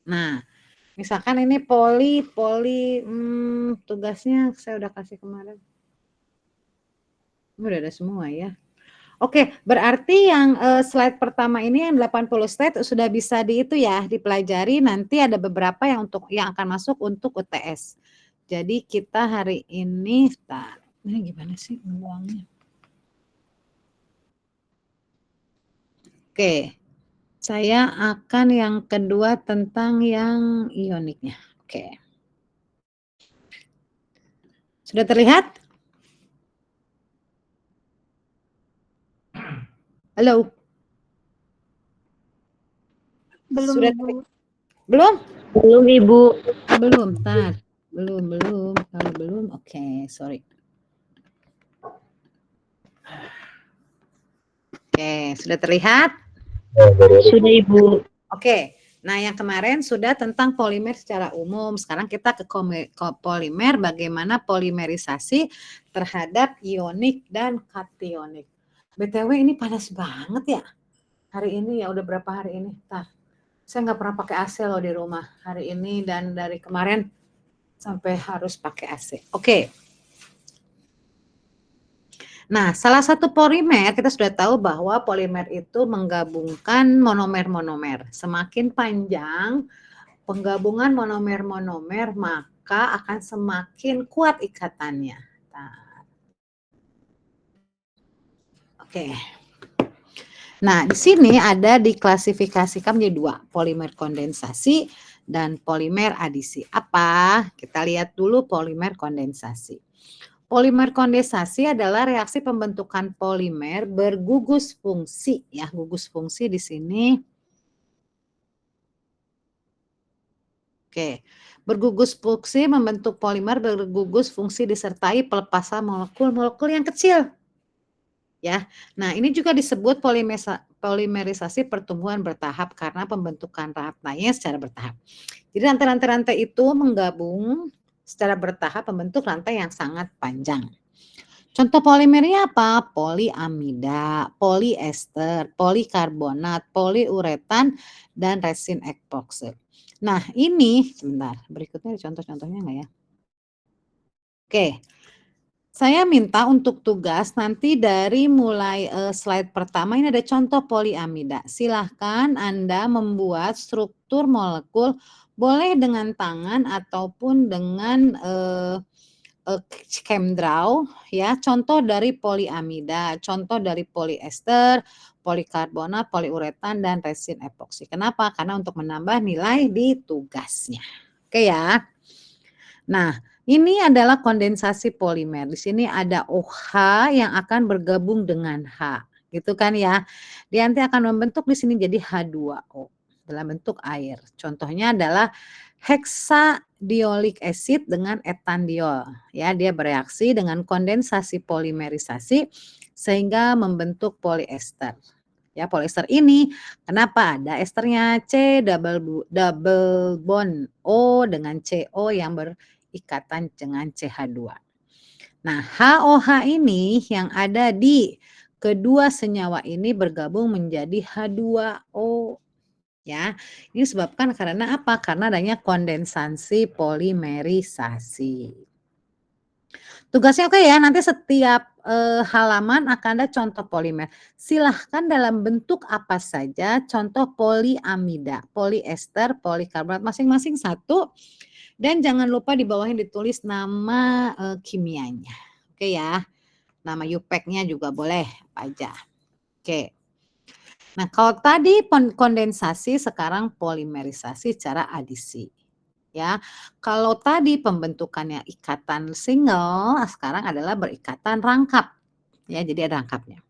Nah, misalkan ini tugasnya saya udah kasih kemarin. Ini udah ada semua ya. Oke, berarti yang slide pertama ini yang 80 slide sudah bisa dipelajari. Nanti ada beberapa yang akan masuk untuk UTS. Jadi kita hari ini, ini gimana sih uangnya? Oke, saya akan yang kedua tentang yang ioniknya. Oke. Sudah terlihat? Halo? Belum, Sudah Ibu. Belum? Belum, Ibu. Belum, ntar. Belum. Kalau belum, oke, sorry. Oke, sudah terlihat? Sudah, Ibu. Oke, nah yang kemarin sudah tentang polimer secara umum. Sekarang kita ke polimer, bagaimana polimerisasi terhadap ionik dan kationik. BTW ini panas banget ya hari ini ya, udah berapa hari ini? Saya nggak pernah pakai AC loh di rumah hari ini dan dari kemarin sampai harus pakai AC. Oke. Nah, salah satu polimer kita sudah tahu bahwa polimer itu menggabungkan monomer-monomer. Semakin panjang penggabungan monomer-monomer, maka akan semakin kuat ikatannya. Oke. Nah, di sini ada diklasifikasikan menjadi dua, polimer kondensasi dan polimer adisi. Apa? Kita lihat dulu polimer kondensasi. Polimer kondensasi adalah reaksi pembentukan polimer bergugus fungsi, ya, gugus fungsi di sini. Oke, bergugus fungsi membentuk polimer bergugus fungsi disertai pelepasan molekul-molekul yang kecil. Ya, nah ini juga disebut polimerisasi pertumbuhan bertahap karena pembentukan rantainya secara bertahap. Jadi rantai-rantai itu menggabung secara bertahap membentuk rantai yang sangat panjang. Contoh polimernya apa? Poliamida, poliester, polikarbonat, poliuretan, dan resin epoksi. Nah ini, sebentar, berikutnya contoh-contohnya nggak ya? Oke, saya minta untuk tugas nanti dari mulai slide pertama ini ada contoh poliamida. Silahkan Anda membuat struktur molekul, boleh dengan tangan ataupun dengan chemdraw, ya. Contoh dari poliamida, contoh dari poliester, polikarbonat, poliuretan, dan resin epoksi. Kenapa? Karena untuk menambah nilai di tugasnya. Oke ya. Nah, ini adalah kondensasi polimer. Di sini ada OH yang akan bergabung dengan H, gitu kan ya. Dia nanti akan membentuk di sini jadi H2O dalam bentuk air. Contohnya adalah hexadioic acid dengan etandiol. Ya, dia bereaksi dengan kondensasi polimerisasi sehingga membentuk poliester. Ya, poliester ini kenapa ada esternya C double bond O dengan CO yang berikatan dengan CH2. Nah, HOH ini yang ada di kedua senyawa ini bergabung menjadi H2O. Ya, ini disebabkan karena apa? Karena adanya kondensasi polimerisasi. Tugasnya oke ya, nanti setiap halaman akan ada contoh polimer. Silahkan dalam bentuk apa saja, contoh poliamida, poliester, polikarbonat, masing-masing satu. Dan jangan lupa di bawahnya ditulis nama kimianya. Oke ya, nama UPEC-nya juga boleh apa aja. Oke. Nah, kalau tadi kondensasi, sekarang polimerisasi secara adisi. Ya, kalau tadi pembentukannya ikatan single, sekarang adalah berikatan rangkap. Ya, jadi ada rangkapnya.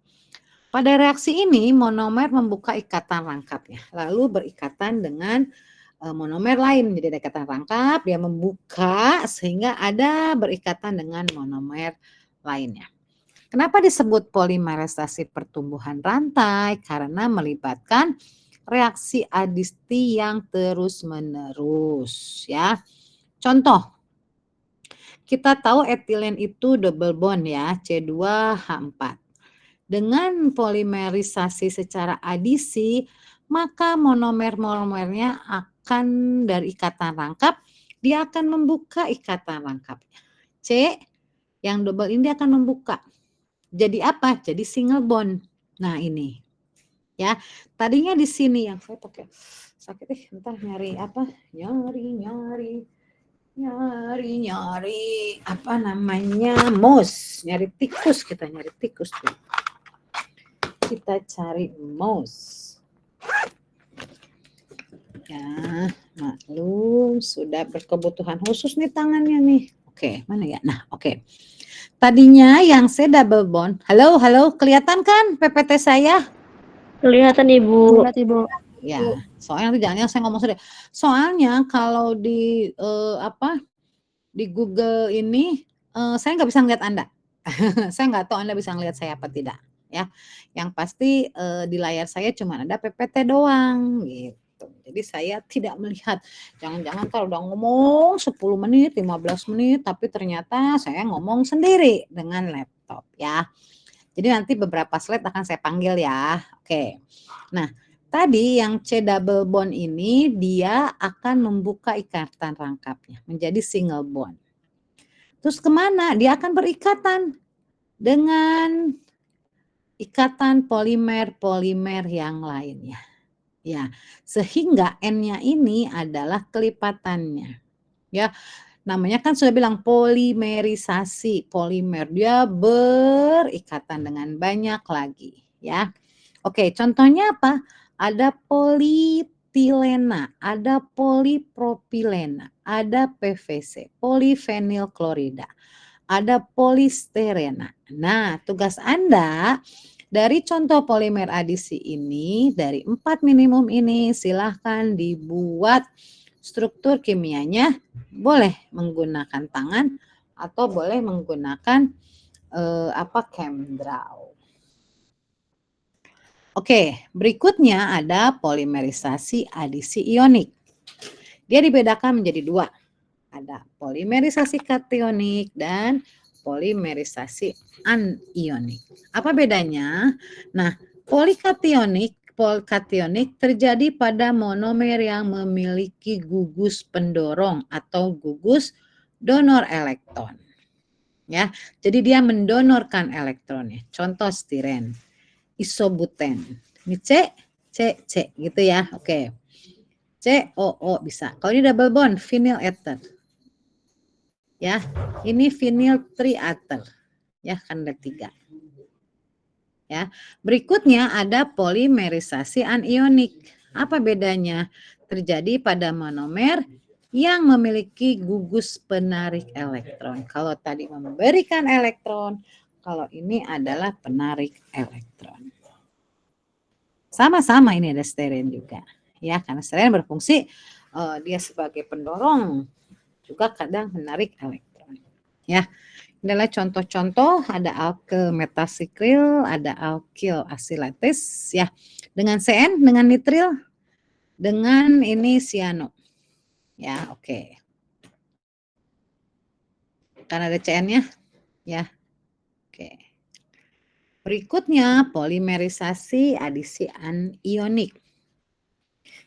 Pada reaksi ini monomer membuka ikatan rangkapnya, lalu berikatan dengan monomer lain. Jadi ada ikatan rangkap, dia membuka sehingga ada berikatan dengan monomer lainnya. Kenapa disebut polimerisasi pertumbuhan rantai? Karena melibatkan reaksi adisi yang terus-menerus, ya. Contoh, kita tahu etilen itu double bond ya, C2H4. Dengan polimerisasi secara adisi, maka monomer-monomernya menjauhkan dari ikatan rangkap, dia akan membuka ikatan rangkapnya. C, yang double ini dia akan membuka. Jadi apa? Jadi single bond. Nah ini, ya. Tadinya di sini yang saya pakai sakit bentar nyari apa? Nyari apa namanya? Mouse. Nyari tikus, kita nyari tikus tuh. Kita cari mouse. Ya, maklum sudah berkebutuhan khusus nih tangannya nih. Oke, mana ya? Nah, oke. Tadinya yang C double bond. Halo, kelihatan kan PPT saya? Kelihatan Ibu. Lihat Ibu. Ya, soalnya nanti jangan saya ngomong sendiri. Soalnya kalau di di Google ini saya nggak bisa ngeliat Anda. Saya nggak tahu Anda bisa ngeliat saya apa tidak. Ya, yang pasti di layar saya cuma ada PPT doang gitu. Jadi saya tidak melihat. Jangan-jangan kalau udah ngomong 10 menit, 15 menit, tapi ternyata saya ngomong sendiri dengan laptop ya. Jadi nanti beberapa slide akan saya panggil ya. Oke. Nah, tadi yang C double bond ini dia akan membuka ikatan rangkapnya menjadi single bond. Terus kemana? Dia akan berikatan dengan ikatan polimer-polimer yang lainnya. Ya, sehingga N-nya ini adalah kelipatannya. Ya, namanya kan sudah bilang polimerisasi, polimer. Dia berikatan dengan banyak lagi, ya. Oke, contohnya apa? Ada polietilena, ada polipropilena, ada PVC, polifenil klorida, ada polisterena. Nah, tugas Anda dari contoh polimer adisi ini, dari 4 minimum ini silahkan dibuat struktur kimianya, boleh menggunakan tangan atau boleh menggunakan ChemDraw. Oke, berikutnya ada polimerisasi adisi ionik. Dia dibedakan menjadi dua. Ada polimerisasi kationik dan polimerisasi anionik. Apa bedanya? Nah, polikationik terjadi pada monomer yang memiliki gugus pendorong atau gugus donor elektron. Ya, jadi dia mendonorkan elektronnya. Contoh stiren, isobuten. Ini C gitu ya. Oke. COO bisa. Kalau ini double bond, vinyl ether. Ya, ini vinyl triether. Ya, kan ada 3. Ya. Berikutnya ada polimerisasi anionik. Apa bedanya? Terjadi pada monomer yang memiliki gugus penarik elektron. Kalau tadi memberikan elektron, kalau ini adalah penarik elektron. Sama-sama ini ada steren juga. Ya, karena steren berfungsi dia sebagai pendorong, juga kadang menarik elektron. Ya, ini adalah contoh-contoh, ada alkyl metasiklil, ada alkyl asilates ya. Dengan CN, dengan nitril, dengan ini siano. Ya, oke. Karena ada CN-nya ya. Oke. Berikutnya polimerisasi adisi anionik.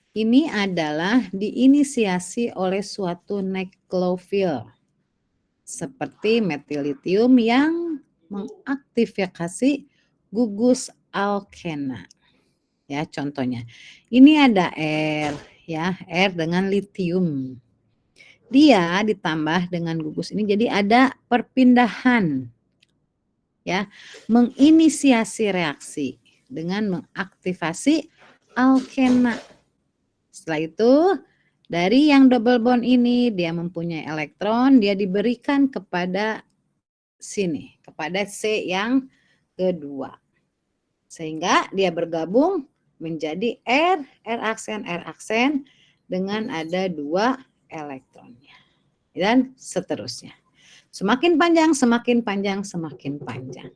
Ini adalah diinisiasi oleh suatu nucleofil seperti metil-litium yang mengaktifasi gugus alkena. Ya, contohnya. Ini ada R ya, R dengan litium. Dia ditambah dengan gugus ini jadi ada perpindahan. Ya, menginisiasi reaksi dengan mengaktifasi alkena. Setelah itu dari yang double bond ini dia mempunyai elektron, dia diberikan kepada sini, kepada C yang kedua. Sehingga dia bergabung menjadi R aksen dengan ada 2 elektronnya. Dan seterusnya. Semakin panjang, semakin panjang, semakin panjang.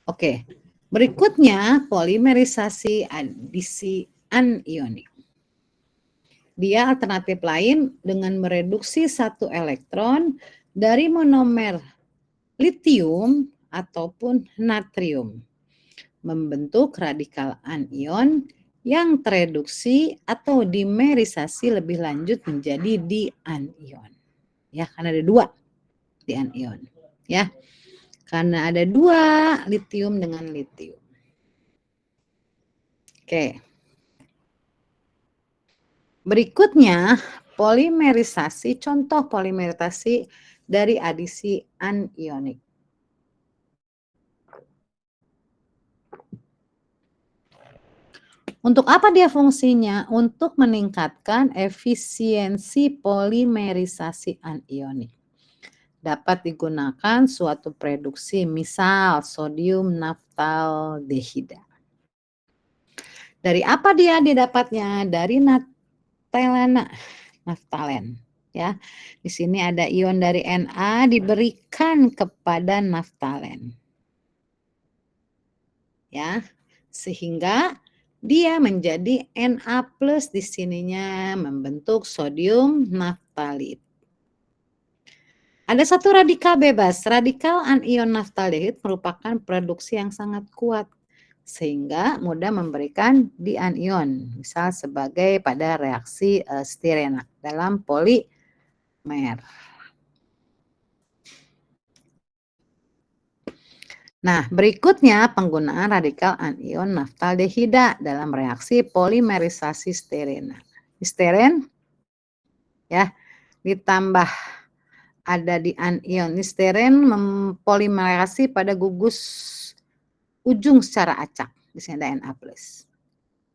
Oke. Berikutnya polimerisasi adisi anionik. Dia alternatif lain dengan mereduksi 1 elektron dari monomer litium ataupun natrium membentuk radikal anion yang tereduksi atau dimerisasi lebih lanjut menjadi dianion. Ya, karena ada 2 dianion. Ya, karena ada 2 litium dengan litium. Oke. Berikutnya, polimerisasi, contoh polimerisasi dari adisi anionik. Untuk apa dia fungsinya? Untuk meningkatkan efisiensi polimerisasi anionik. Dapat digunakan suatu reduksi, misal sodium naftaldehida. Dari apa dia didapatnya? Dari naftalen. Ya, di sini ada ion dari Na diberikan kepada naftalen. Ya, sehingga dia menjadi Na+ di sininya membentuk sodium naftalit. Ada satu radikal bebas. Radikal anion naftaldehid merupakan produksi yang sangat kuat sehingga mudah memberikan dianion, misal sebagai pada reaksi stirena dalam polimer. Nah, berikutnya penggunaan radikal anion naftaldehida dalam reaksi polimerisasi stirena. Steren ya, ditambah ada di anion steren mempolimerisasi pada gugus ujung secara acak. Di sini ada Na+.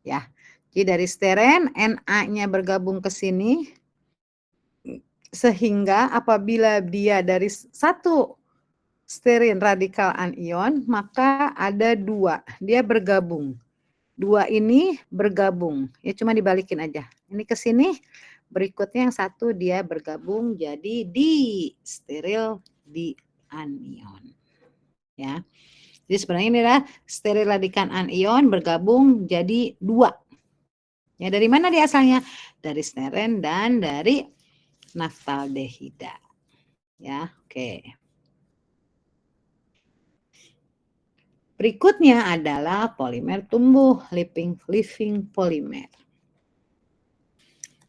Ya. Jadi dari steren Na-nya bergabung ke sini sehingga apabila dia dari satu sterin radikal anion, maka ada 2, dia bergabung. 2 ini bergabung, ya cuma dibalikin aja. Ini ke sini, berikutnya yang satu dia bergabung jadi di steril di anion. Ya. Jadi sebenarnya ini adalah steril radikal anion bergabung jadi 2. Ya, dari mana dia asalnya? Dari steren dan dari naftaldehida. Ya, oke. Berikutnya adalah polimer tumbuh, living polimer.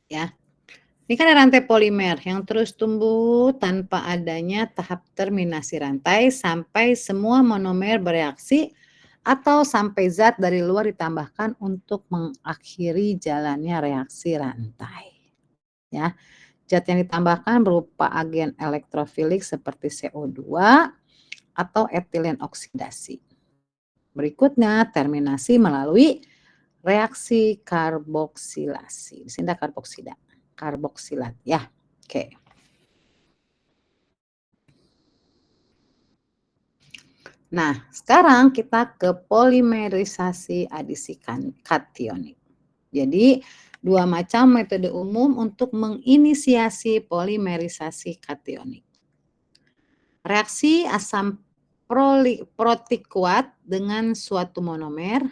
Ya. Ini kan ada rantai polimer yang terus tumbuh tanpa adanya tahap terminasi rantai sampai semua monomer bereaksi atau sampai zat dari luar ditambahkan untuk mengakhiri jalannya reaksi rantai. Ya. Zat yang ditambahkan berupa agen elektrofilik seperti CO2 atau etilen oksidasi. Berikutnya terminasi melalui reaksi karboksilasi. Di sini ada karboksilat ya. Oke. Nah, sekarang kita ke polimerisasi adisi kationik. Jadi, 2 macam metode umum untuk menginisiasi polimerisasi kationik. Reaksi asam protik kuat dengan suatu monomer.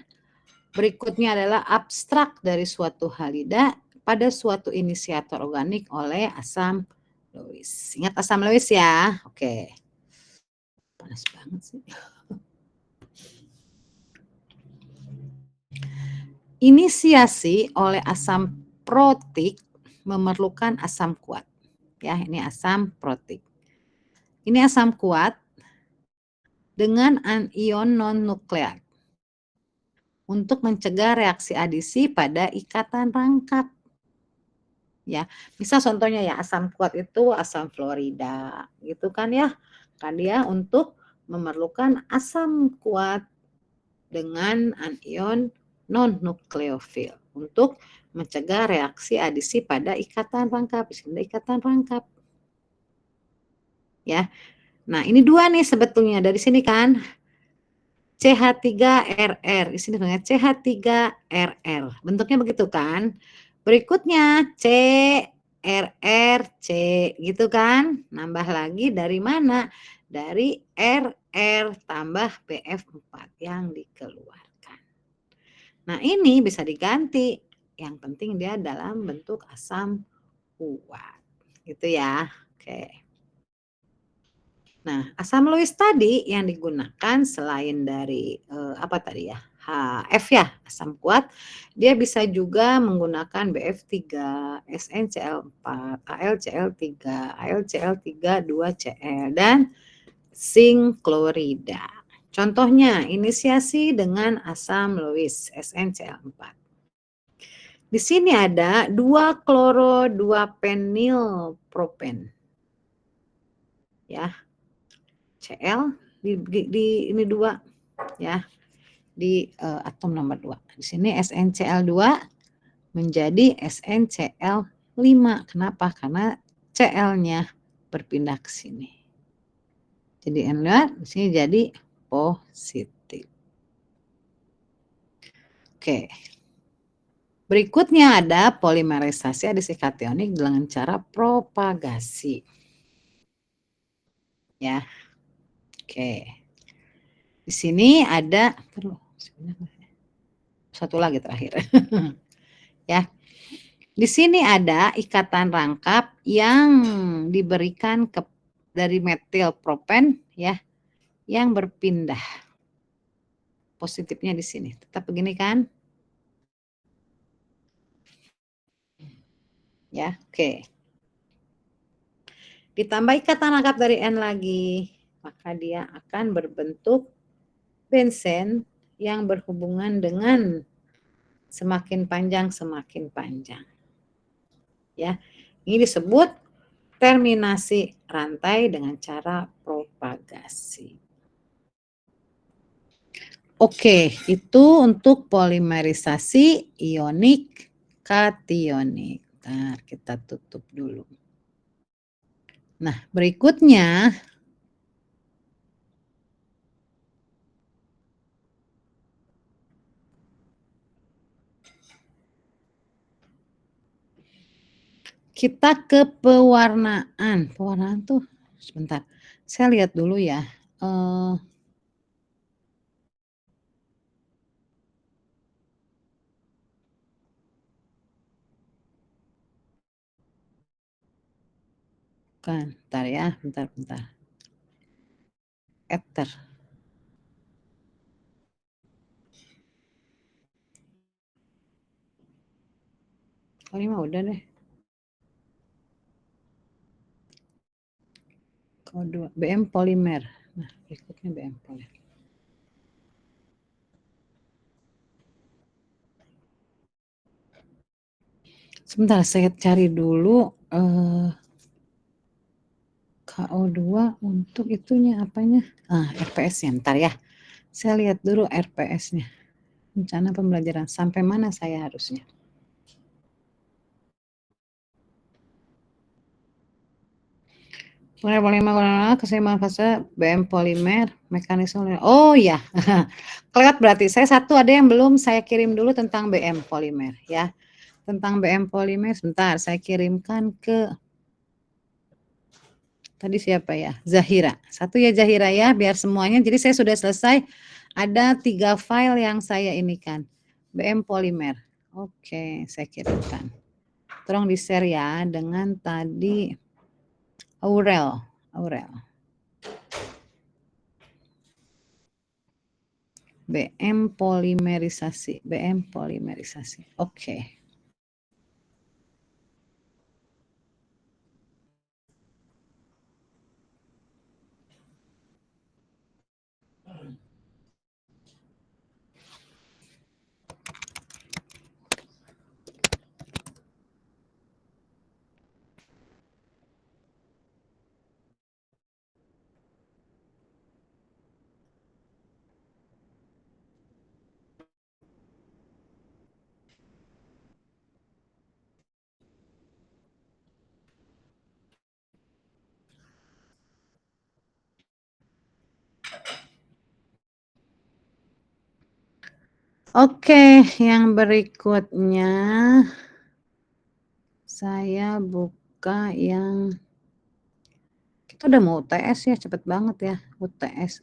Berikutnya adalah abstrak dari suatu halida pada suatu inisiator organik oleh asam Lewis. Ingat asam Lewis ya? Oke. Panas banget sih. Inisiasi oleh asam protik memerlukan asam kuat. Ya, ini asam protik. Ini asam kuat dengan anion non-nukleat untuk mencegah reaksi adisi pada ikatan rangkap. Ya, misal contohnya ya asam kuat itu asam fluorida, gitu kan ya. Kan dia untuk memerlukan asam kuat dengan anion non-nukleofil untuk mencegah reaksi adisi pada ikatan rangkap. Di sini ada ikatan rangkap. Ya. Nah, ini 2 nih sebetulnya dari sini kan. CH3RR. Di sini sebenarnya CH3RR. Bentuknya begitu kan? Berikutnya CRRC gitu kan? Nambah lagi dari mana? Dari RR tambah BF4 yang dikeluarkan. Nah, ini bisa diganti. Yang penting dia dalam bentuk asam kuat. Gitu ya. Oke. Nah, asam Lewis tadi yang digunakan selain dari apa tadi ya? HF ya, asam kuat, dia bisa juga menggunakan BF3, SnCl4, AlCl3, AlCl3 2Cl, dan zinc klorida. Contohnya, inisiasi dengan asam Lewis, SnCl4. Di sini ada 2-kloro-2-penil propen. Ya. Cl di ini 2 ya. Di atom nomor 2. Di sini SnCl2 menjadi SnCl5. Kenapa? Karena Cl-nya berpindah ke sini. Jadi N2 di sini jadi positif. Oke. Berikutnya ada polimerisasi adisi kationik dengan cara propagasi. Ya. Oke. Di sini ada satu lagi terakhir. Ya. Di sini ada ikatan rangkap yang diberikan dari metil propen ya, yang berpindah. Positifnya di sini. Tetap begini kan? Ya, oke. Ditambah ikatan rangkap dari N lagi, maka dia akan berbentuk bensen yang berhubungan dengan semakin panjang semakin panjang. Ya. Ini disebut terminasi rantai dengan cara propagasi. Oke, itu untuk polimerisasi ionik kationik. Ntar kita tutup dulu. Nah, berikutnya kita ke pewarnaan. Pewarnaan tuh sebentar. Saya lihat dulu ya. Kan, bentar ya, bentar. Ether. Oh, ini mah udah deh. Kode BM polimer. Nah, berikutnya BM polimer. Sebentar, saya cari dulu KO2 untuk itunya apanya? RPS-nya, ntar ya. Saya lihat dulu RPS-nya. Rencana pembelajaran sampai mana saya harusnya. Polimer keseimbangan fase BM polimer mekanisme. Oh ya. Kelewat berarti. Saya satu ada yang belum saya kirim dulu tentang BM polimer ya. Tentang BM polimer sebentar saya kirimkan ke tadi siapa ya? Zahira. Satu ya Zahira ya, biar semuanya. Jadi saya sudah selesai. Ada 3 file yang saya inikan. BM polimer. Oke, saya kirimkan. Tolong di-share ya dengan tadi Aurel. BM polimerisasi. Oke. Oke, yang berikutnya saya buka yang kita udah mau UTS ya, cepet banget ya. UTS.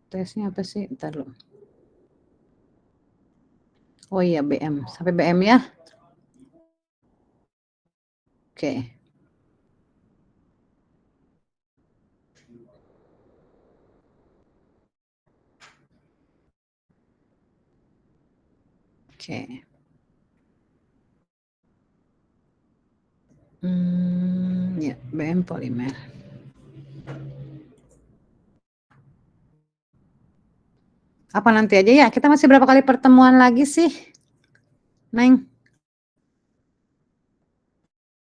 UTS-nya apa sih? Ntar dulu. Oh iya, BM. Sampai BM ya. Oke. Oke. Ya, BM polimer. Apa nanti aja ya? Kita masih berapa kali pertemuan lagi sih, Neng?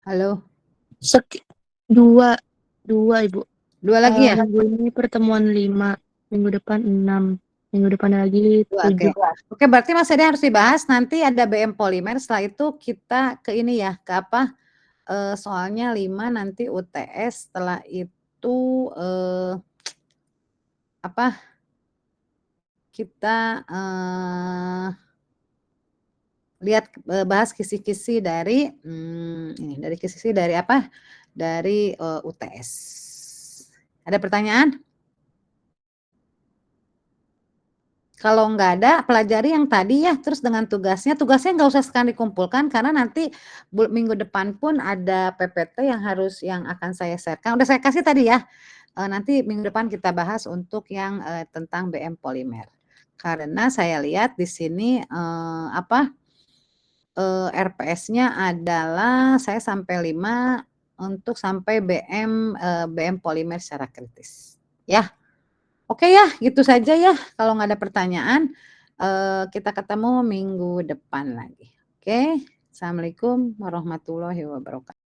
Halo? 2 Ibu. 2 lagi ya? Minggu ini pertemuan 5, minggu depan 6, minggu depan lagi 7. Oke, berarti masih ada yang harus dibahas, nanti ada BM polimer, setelah itu kita ke ini ya, ke apa, soalnya 5 nanti UTS, setelah itu, apa, kita, lihat, bahas kisi-kisi dari, ini, dari kisi-kisi dari apa, dari, UTS. Ada pertanyaan? Kalau nggak ada, pelajari yang tadi ya, terus dengan tugasnya nggak usah sekarang dikumpulkan, karena nanti minggu depan pun ada PPT yang akan saya share-kan, udah saya kasih tadi ya, nanti minggu depan kita bahas untuk yang, tentang BM polimer. Karena saya lihat di sini, RPS-nya adalah saya sampai 5 untuk sampai BM polimer secara kritis, ya. Oke ya, gitu saja ya, kalau nggak ada pertanyaan, kita ketemu minggu depan lagi. Oke, assalamualaikum warahmatullahi wabarakatuh.